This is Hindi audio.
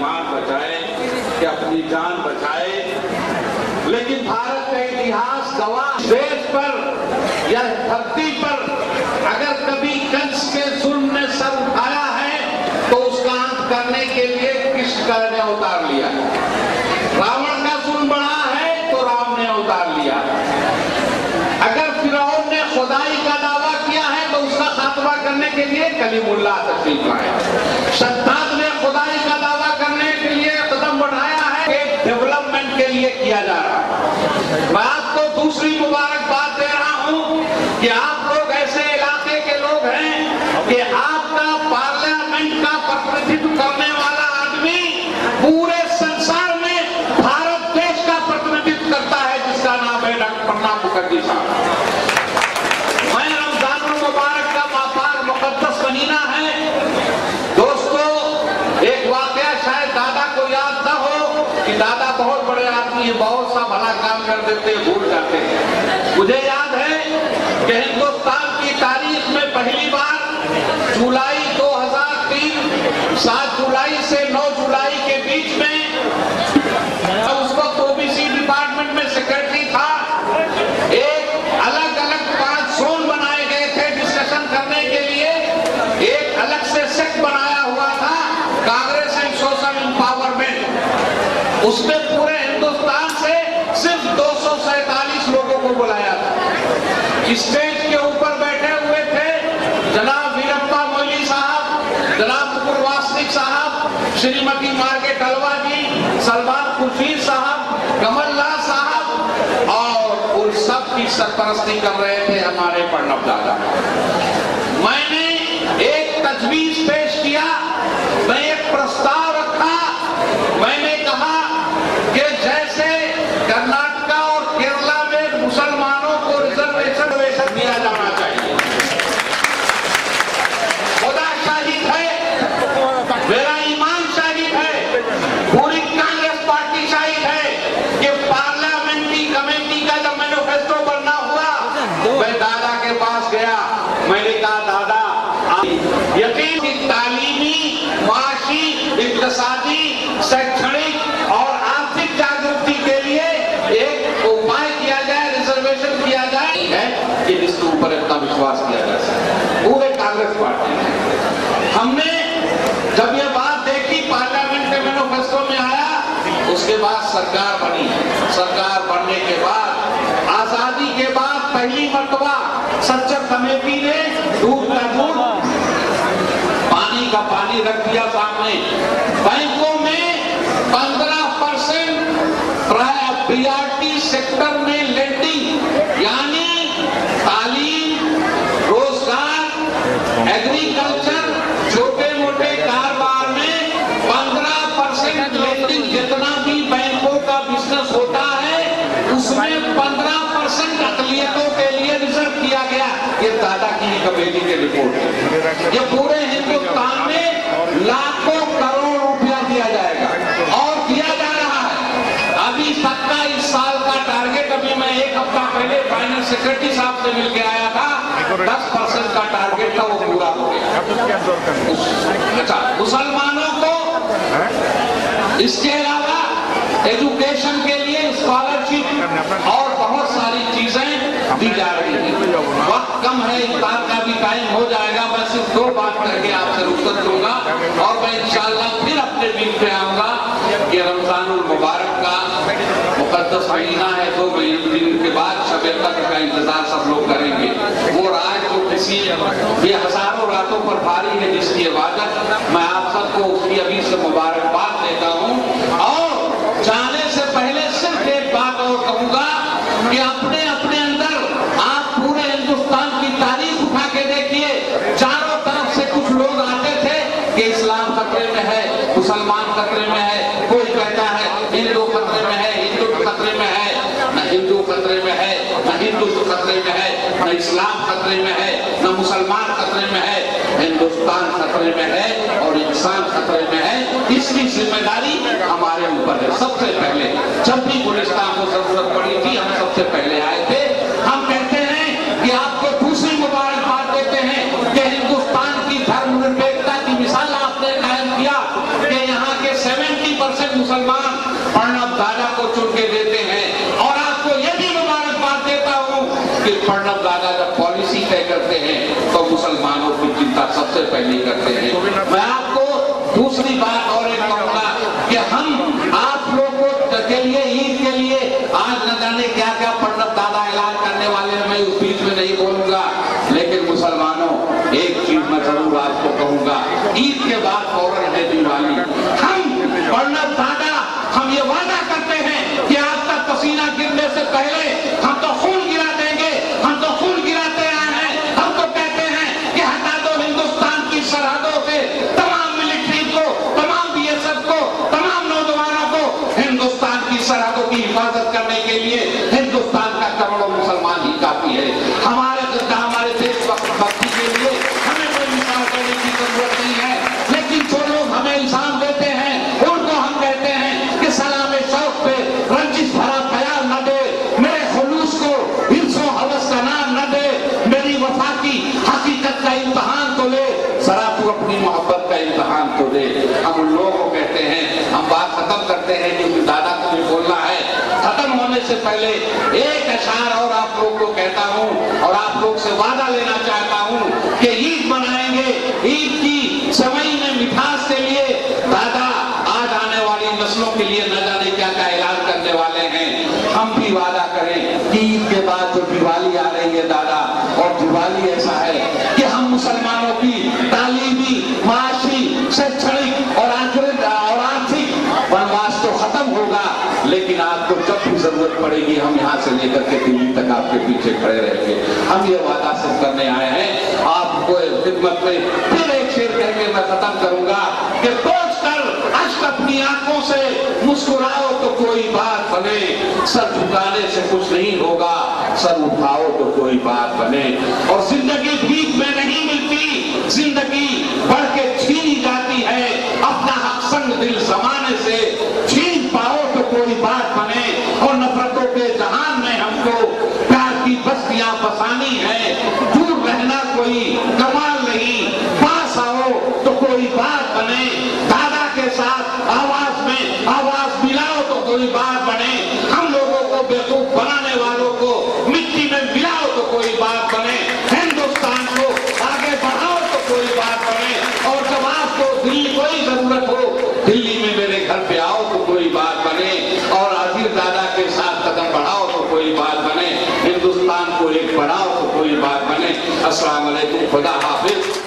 ईमान बचाए, कि अपनी जान बचाए। लेकिन भारत का इतिहास गवाह, देश पर या धरती पर अगर कभी कंस के जुल्म ने सर उठाया है तो उसका अंत करने के लिए कृष्ण ने अवतार लिया। रावण का जुल्म बढ़ा है तो राम ने अवतार लिया। अगर फिरौन ने खुदाई का दावा किया है तो उसका खात्मा करने के लिए कलीमुल्लाह तशरीफ लाए। शद्दाद ने खुदाई का दावा करने के लिए कदम बढ़ाया है, एक डेवलपमेंट के लिए किया जा रहा है। मैं आपको दूसरी मुबारकबाद दे रहा हूं कि आप लोग ऐसे इलाके के लोग हैं कि आपका पार्लियामेंट का प्रतिनिधित्व करने वाला आदमी पूरे संसार में भारत देश का प्रतिनिधित्व करता है, जिसका नाम है डॉक्टर प्रणब मुखर्जी साहब। मैं रमजानुल मुबारक का मापाक मुकद्दस महीना है। दोस्तों, एक वाकया शायद दादा को याद न हो कि दादा बहुत बड़े आदमी है, बहुत सा भला काम कर देते हैं, भूल जाते हैं। मुझे याद है कि हिंदुस्तान की तारीख में पहली बार जुलाई 2003 7 जुलाई से 9 जुलाई के बीच में, उस वक्त ओबीसी डिपार्टमेंट में सेक्रेटरी था, एक अलग अलग 5 जोन बनाए गए थे डिस्कशन करने के लिए। एक अलग से सेक्ट बनाया हुआ था, कांग्रेस एंड सोशल एम्पावरमेंट। उसमें पूरे हिंदुस्तान से सिर्फ 247 लोगों को बुलाया था। स्टेज के ऊपर बैठे हुए थे जनाब वीरप्पा मोइली साहब, जनाब मुकुल वासनिक साहब, श्रीमती मार्केट अलवा जी, सलमान खुर्शीद साहब, कमलनाथ साहब, और उन सब की सरपरस्ती कर रहे थे हमारे प्रणब दादा। मैंने एक तजवीज पेश किया, मैं एक प्रस्ताव रखा। मैंने कहा कि जैसे कर्नाटक और केरला में मुसलमानों को रिजर्वेशन दिया जाना चाहिए। खुदा शाहिद है, मेरा ईमान शाहिद है, पूरी कांग्रेस पार्टी शाहिद है कि पार्लियामेंट्री कमेटी का जब मैनिफेस्टो बनना हुआ, मैं दादा के पास गया। मैंने कहा दादा, यकीन की तालीमी, माशी, इक्तिसादी, शैक्षणिक और आर्थिक जागृति के लिए एक उपाय किया जाए, रिजर्वेशन किया जाए है कि जिसके ऊपर इतना विश्वास किया जा सके। पूरे कांग्रेस पार्टी ने, हमने जब ये बात देखी, पार्लियामेंट के मैनिफेस्टो में आया, उसके बाद सरकार बनी। सरकार बनने के बाद, आजादी के बाद पहली मर्तबा सच्चर कमेटी ने दूध का दूध, पानी का पानी रख दिया सामने। बैंकों में 15% प्रियॉरिटी सेक्टर में लेंडिंग, यानी तालीम, रोजगार, एग्रीकल्चर, छोटे मोटे कारोबार में 15% लेंडिंग, जितना भी बैंकों का बिजनेस होता है उसमें 15% अकलियतों के लिए रिजर्व किया गया। ये दादा की कमेटी की रिपोर्ट है। ये पूरे हिंदुस्तान में लाखों करोड़ रुपया दिया जाएगा और दिया जा रहा है। अभी तक का इस साल का टारगेट, अभी मैं एक हफ्ता पहले फाइनेंस सेक्रेटरी साहब से मिलकर आया था, 10% का टारगेट था, वो पूरा हो गया। अच्छा, मुसलमानों को इसके अलावा एजुकेशन के लिए स्कॉलरशिप और बहुत सारी चीजें दी जा रही है। वक्त कम है, इफ्तार का भी टाइम हो जाएगा। मैं सिर्फ 2 बात करके आपसे रुखसत लूंगा और मैं इंशाअल्लाह फिर अपने दिन पे आऊंगा कि रमजानुल मुबारक का मुकद्दस महीना है। 2 दिन के बाद शब कद्र का इंतजार सब लोग करेंगे। वो रात जो किसी ये हजारों रातों पर भारी है, जिसकी इबादत मैं आप सबको उसकी अभी से मुबारकबाद देता हूँ। और जाने से पहले सिर्फ एक बात और कहूंगा कि अपने अपने अंदर आप पूरे हिंदुस्तान की तारीख उठा के देखिए। चारों तरफ से कुछ लोग आते थे कि इस्लाम खतरे में है, मुसलमान खतरे में है, कोई कहता है हिंदू खतरे में है, हिंदू खतरे में है, न हिंदू खतरे में है, न हिंदुत्व खतरे में है, न इस्लाम खतरे में है, न मुसलमान खतरे में है। हिंदुस्तान खतरे में है और इंसान खतरे में है। इसकी जिम्मेदारी हमारे ऊपर है। सबसे पहले जब भी गुलिस्तान को जरूरत पड़ी थी, हम सबसे पहले आए थे। हम कहते हैं कि आपको दूसरी मुबारकबाद देते हैं कि हिंदुस्तान की धर्मनिरपेक्षता की मिसाल आपने कायम किया कि यहाँ के 7 प्रणब दादा जब पॉलिसी तय करते हैं तो मुसलमानों की चिंता सबसे पहले करते हैं। मैं आपको दूसरी बात और एक कहूंगा कि हम आप लोगों के लिए ईद के लिए आज न जाने क्या क्या प्रणब दादा ऐलान करने वाले हैं, मैं उस बीच में नहीं बोलूंगा, लेकिन मुसलमानों एक चीज मैं जरूर आपको कहूंगा, ईद के बाद फौरन है दिवाली। हम प्रणब दादा हम ये वादा करते हैं कि आपका पसीना गिरने से पहले हम तो खून गिरा देंगे, हम तो खून गिराते आए हैं। हम तो कहते हैं कि हटा दो हिंदुस्तान की सरहदों से तमाम मिलिट्री को, तमाम बीएसएफ को, तमाम नौजवानों को। हिंदुस्तान की सरहदों की हिफाजत करने के लिए हिंदुस्तान का करोड़ों मुसलमान ही काफी है। हमारे देशभक्ति के लिए हमें कोई मिसाल देने की जरूरत नहीं है, लेकिन जो लोग हमें इल्जाम देते हैं उनको हम कहते हैं कि सलाम शौक पे रंजिश भरा ख्याल न दे, मेरे खुलूस को हिर्सो हवस का नाम न दे, मेरी वफा की हकीकत का इम्तहान तो ले, जरा तू अपनी मोहब्बत का इम्तहान तो दे। हम उन लोगों को कहते हैं, हम बात खत्म करते हैं क्योंकि दादा को भी बोलना है। खत्म होने से पहले एक अशार और आप लोग को कहता हूं और आप लोग से वादा लेना चाहता हूं कि ईद मनाएंगे, ईद की सवई में मिठास के लिए दादा आज आने वाली नस्लों के लिए न जाने क्या क्या ऐलान करने वाले हैं। हम भी वादा करें कि ईद के बाद जो दिवाली आ रही है दादा, और दिवाली ऐसा है कि हम मुसलमानों की तालीमी, माशी, शैक्षणिक और आर्थिक वनवास तो खत्म होगा, लेकिन आपको जब भी जरूरत पड़ेगी हम यहाँ से लेकर के दिल्ली तक आपके पीछे खड़े रहेंगे। हम ये वादा सिर्फ करने आए हैं। आपको खिदमत में फिर एक शेर करके मैं खत्म करूंगा कि सोच कर अश्क अपनी आंखों से मुस्कुराओ तो कोई बात बने, सर झुकाने से कुछ नहीं होगा, सर उठाओ तो कोई बात बने। और जिंदगी भीख में नहीं मिलती, जिंदगी बढ़ के छीनी जाती है, अपना हक संग दिल जमाने से छीन पाओ तो कोई बात बने। और नफरतों के जहान में हमको प्यार की बस्तियां बसानी है, दूर रहना कोई कमाल नहीं, पास आओ तो कोई बात बने। दादा के साथ आवाज में आवाज मिलाओ तो कोई बात बने। हम लोगों को बेवकूफ बनाने वालों को मिट्टी में मिलाओ तो कोई बात बने। हिंदुस्तान को आगे बढ़ाओ तो कोई बात बने। और जब आपको दिल्ली कोई जरूरत हो, दिल्ली में मेरे घर पे आओ तो कोई बात बने। और आखिर दादा के साथ कदम बढ़ाओ तो कोई बात बने। हिंदुस्तान को एक बढ़ाओ तो कोई बात बने। अस्सलाम वालेकुम, खुदा हाफिज।